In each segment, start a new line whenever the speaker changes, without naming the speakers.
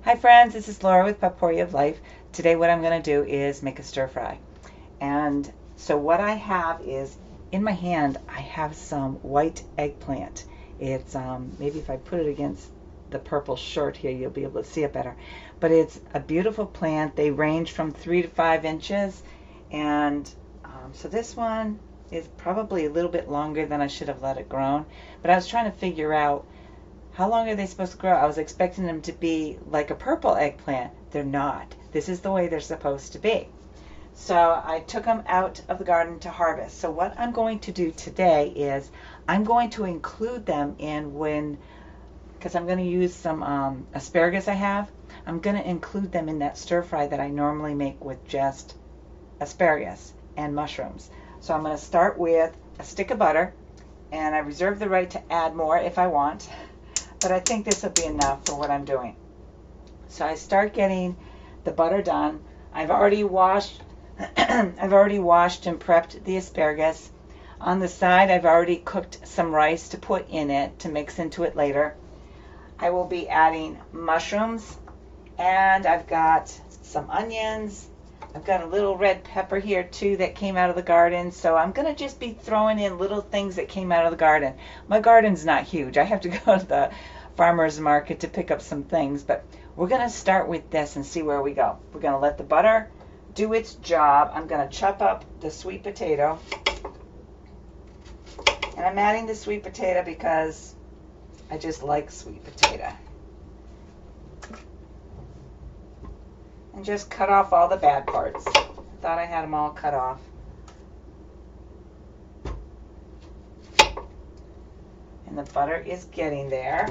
Hi friends, this is Laura with Potpourri of Life. Today what I'm going to do is make a stir fry. And so what I have is, in my hand, I have some white eggplant. It's, maybe if I put it against the purple shirt here, you'll be able to see it better. But it's a beautiful plant. They range from 3 to 5 inches. And so this one is probably a little bit longer than I should have let it grow. But I was trying to figure out, how long are they supposed to grow? I was expecting them to be like a purple eggplant. They're not. This is the way they're supposed to be. So I took them out of the garden to harvest. So what I'm going to do today is I'm going to include them in because I'm going to use some asparagus I have. I'm going to include them in that stir fry that I normally make with just asparagus and mushrooms. So I'm going to start with a stick of butter, and I reserve the right to add more if I want. But I think this will be enough for what I'm doing. So I start getting the butter done. I've already washed and prepped the asparagus. On the side, I've already cooked some rice to put in it to mix into it later. I will be adding mushrooms, and I've got some onions. I've got a little red pepper here too that came out of the garden. So I'm going to just be throwing in little things that came out of the garden. My garden's not huge. I have to go to the farmer's market to pick up some things. But we're going to start with this and see where we go. We're going to let the butter do its job. I'm going to chop up the sweet potato. And I'm adding the sweet potato because I just like sweet potato. And just cut off all the bad parts. I thought I had them all cut off. And the butter is getting there.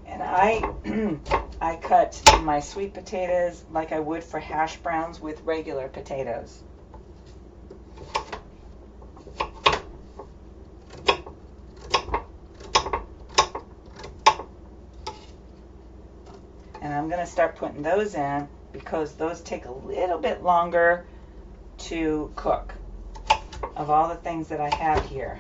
And I cut my sweet potatoes like I would for hash browns with regular potatoes. And I'm going to start putting those in because those take a little bit longer to cook of all the things that I have here.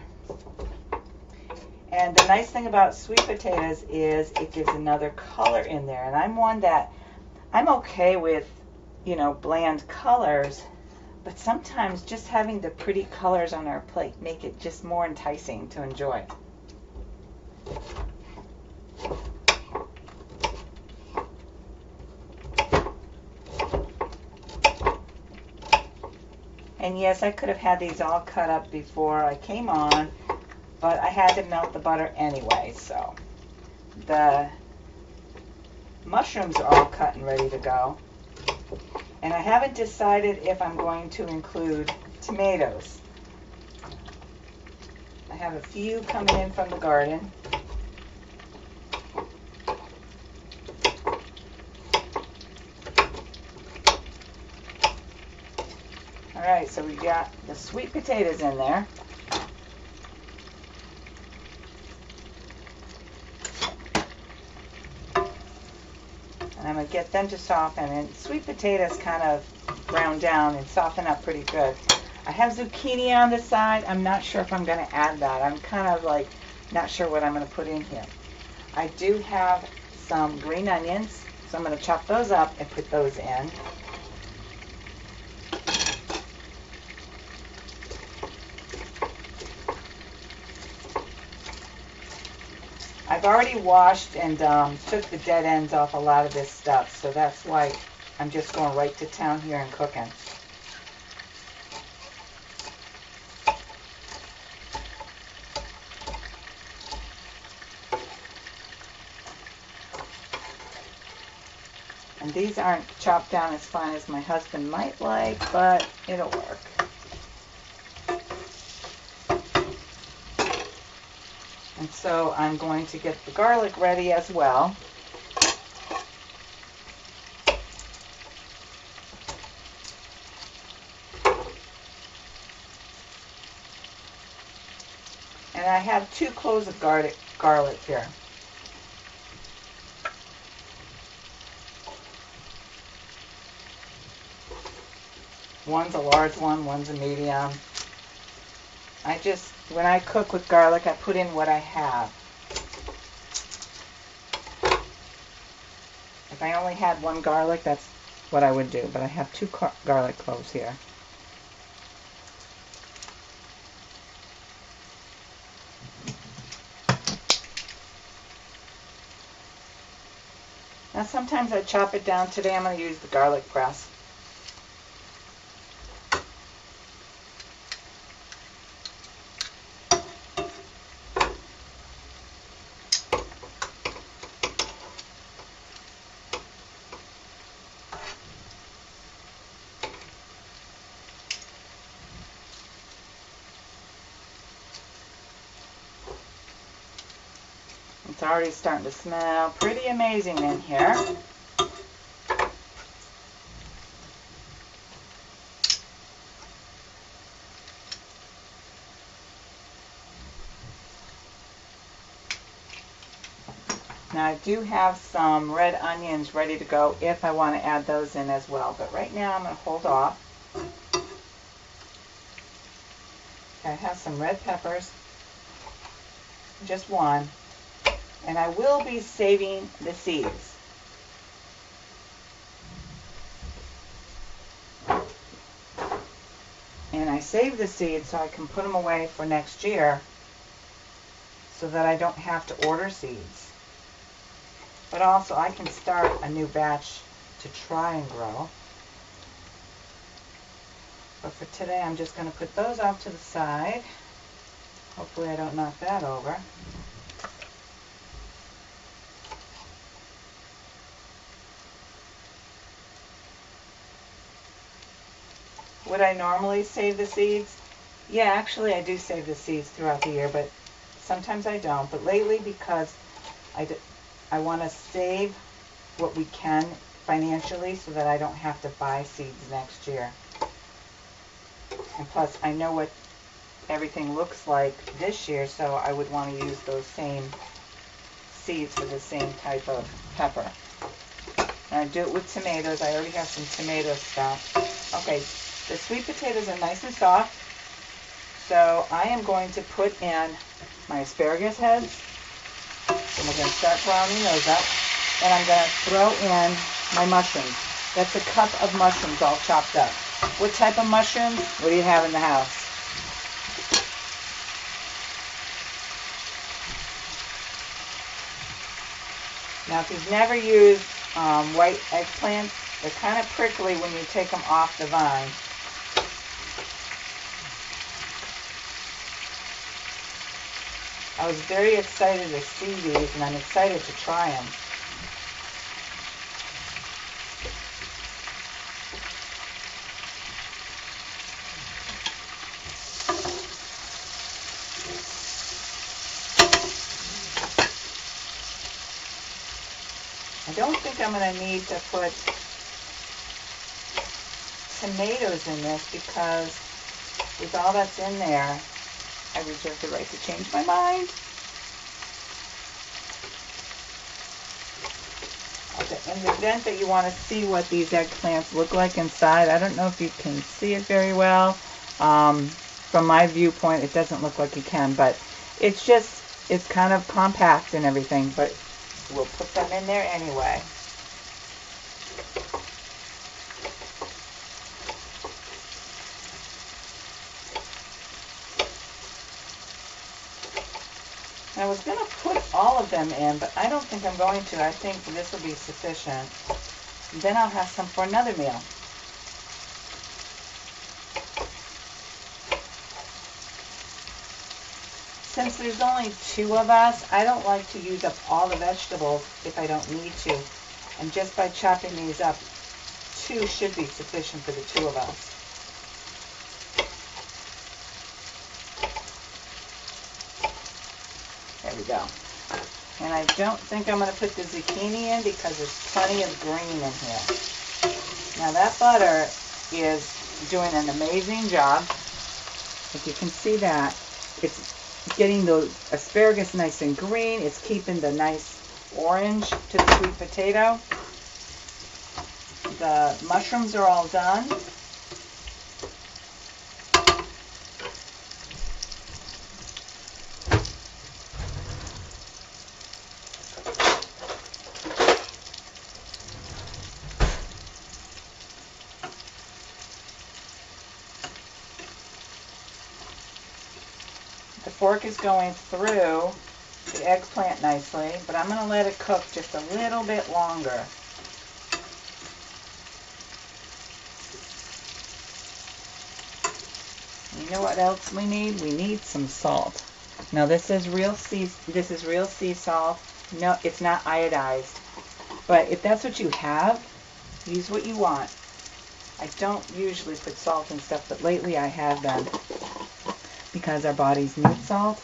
And the nice thing about sweet potatoes is it gives another color in there. And I'm one that, I'm okay with, bland colors, but sometimes just having the pretty colors on our plate make it just more enticing to enjoy. And yes, I could have had these all cut up before I came on, but I had to melt the butter anyway, so the mushrooms are all cut and ready to go. And I haven't decided if I'm going to include tomatoes. I have a few coming in from the garden. Alright, so we got the sweet potatoes in there. And I'm going to get them to soften. And sweet potatoes kind of brown down and soften up pretty good. I have zucchini on the side. I'm not sure if I'm going to add that. I'm kind of like not sure what I'm going to put in here. I do have some green onions, so I'm going to chop those up and put those in. I've already washed and took the dead ends off a lot of this stuff, so that's why I'm just going right to town here and cooking. And these aren't chopped down as fine as my husband might like, but it'll work. And so I'm going to get the garlic ready as well. And I have 2 cloves of garlic here. One's a large one, one's a medium. When I cook with garlic, I put in what I have. If I only had one garlic, that's what I would do, but I have two garlic cloves here. Now sometimes I chop it down. Today I'm going to use the garlic press. It's already starting to smell pretty amazing in here. Now I do have some red onions ready to go if I want to add those in as well, but right now I'm going to hold off. I have some red peppers, just one, and I will be saving the seeds. And I save the seeds so I can put them away for next year so that I don't have to order seeds. But also I can start a new batch to try and grow. But for today I'm just going to put those off to the side. Hopefully I don't knock that over. Would I normally save the seeds? Yeah, actually I do save the seeds throughout the year, but sometimes I don't. But lately, because I want to save what we can financially so that I don't have to buy seeds next year. And plus, I know what everything looks like this year, so I would want to use those same seeds for the same type of pepper. And I do it with tomatoes. I already have some tomato stuff. Okay, the sweet potatoes are nice and soft, so I am going to put in my asparagus heads. And we're going to start browning those up. And I'm going to throw in my mushrooms. That's a cup of mushrooms all chopped up. What type of mushrooms? What do you have in the house? Now, if you've never used white eggplants, they're kind of prickly when you take them off the vine. I was very excited to see these, and I'm excited to try them. I don't think I'm going to need to put tomatoes in this because with all that's in there, I reserve the right to change my mind. Okay, in the event that you want to see what these eggplants look like inside, I don't know if you can see it very well. From my viewpoint, it doesn't look like you can, but it's kind of compact and everything, but we'll put them in there anyway. I was going to put all of them in, but I don't think I'm going to. I think this will be sufficient. And then I'll have some for another meal. Since there's only 2 of us, I don't like to use up all the vegetables if I don't need to. And just by chopping these up, 2 should be sufficient for the 2 of us. There we go. And I don't think I'm going to put the zucchini in because there's plenty of green in here. Now that butter is doing an amazing job. If you can see that, it's getting the asparagus nice and green. It's keeping the nice orange to the sweet potato. The mushrooms are all done. The fork is going through the eggplant nicely, but I'm going to let it cook just a little bit longer. You know what else we need? We need some salt. Now this is real sea salt. No, it's not iodized. But if that's what you have, use what you want. I don't usually put salt in stuff, but lately I have been because our bodies need salt.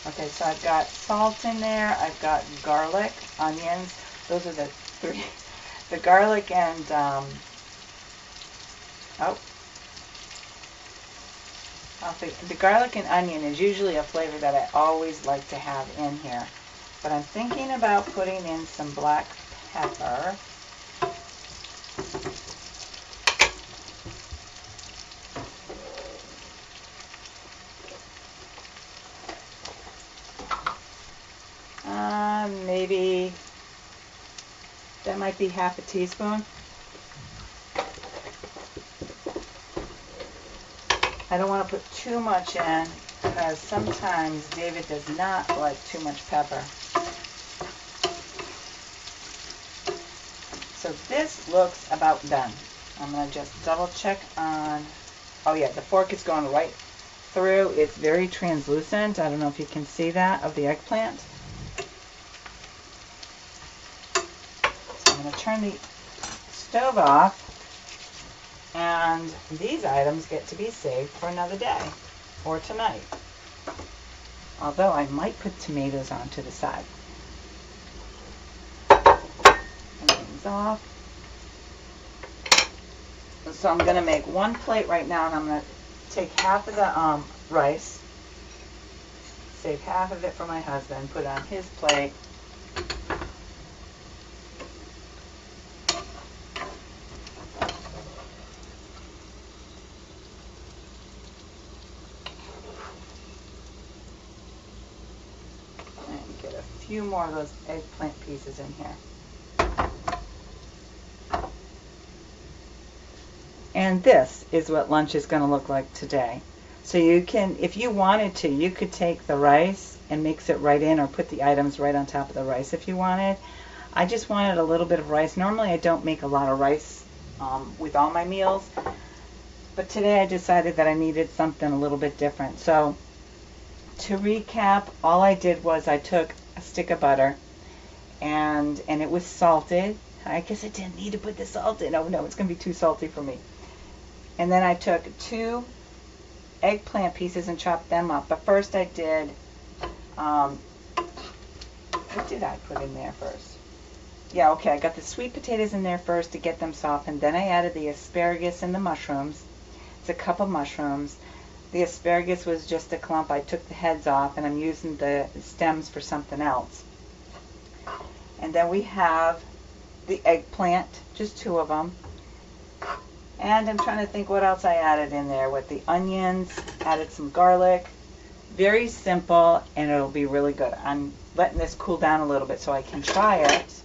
Okay, so I've got salt in there. I've got garlic, onions. Those are the three. The garlic and, the garlic and onion is usually a flavor that I always like to have in here. But I'm thinking about putting in some black pepper. Maybe that might be half a teaspoon. I don't want to put too much in because sometimes David does not like too much pepper. So this looks about done. I'm going to just double check on, oh yeah, the fork is going right through. It's very translucent. I don't know if you can see that of the eggplant. I'm going to turn the stove off, and these items get to be saved for another day or tonight. Although I might put tomatoes onto the side. Turn things off. So I'm going to make one plate right now, and I'm going to take half of the rice, save half of it for my husband, put it on his plate. Few more of those eggplant pieces in here. And this is what lunch is going to look like today. So you can, if you wanted to, you could take the rice and mix it right in, or put the items right on top of the rice if you wanted. I just wanted a little bit of rice. Normally I don't make a lot of rice with all my meals, but today I decided that I needed something a little bit different. So to recap, all I did was I took a stick of butter, and it was salted. I guess I didn't need to put the salt in. Oh no, it's going to be too salty for me. And then I took 2 eggplant pieces and chopped them up. But first I did, what did I put in there first? Yeah, okay, I got the sweet potatoes in there first to get them softened. Then I added the asparagus and the mushrooms. It's a cup of mushrooms. The asparagus was just a clump. I took the heads off, and I'm using the stems for something else. And then we have the eggplant, just 2 of them. And I'm trying to think what else I added in there. With the onions, added some garlic. Very simple, and it'll be really good. I'm letting this cool down a little bit so I can try it.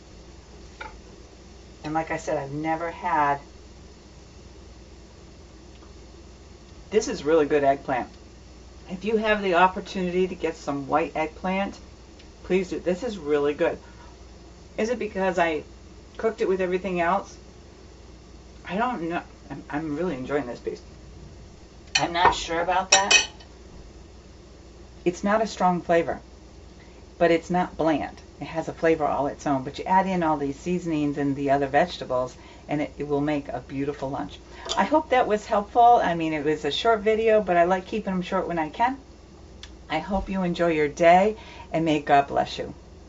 And like I said, I've never had. This is really good eggplant. If you have the opportunity to get some white eggplant, please do. This is really good. Is it because I cooked it with everything else? I don't know. I'm really enjoying this piece. I'm not sure about that. It's not a strong flavor, but it's not bland. It has a flavor all its own, but you add in all these seasonings and the other vegetables, and it will make a beautiful lunch. I hope that was helpful. I mean, it was a short video, but I like keeping them short when I can. I hope you enjoy your day, and may God bless you.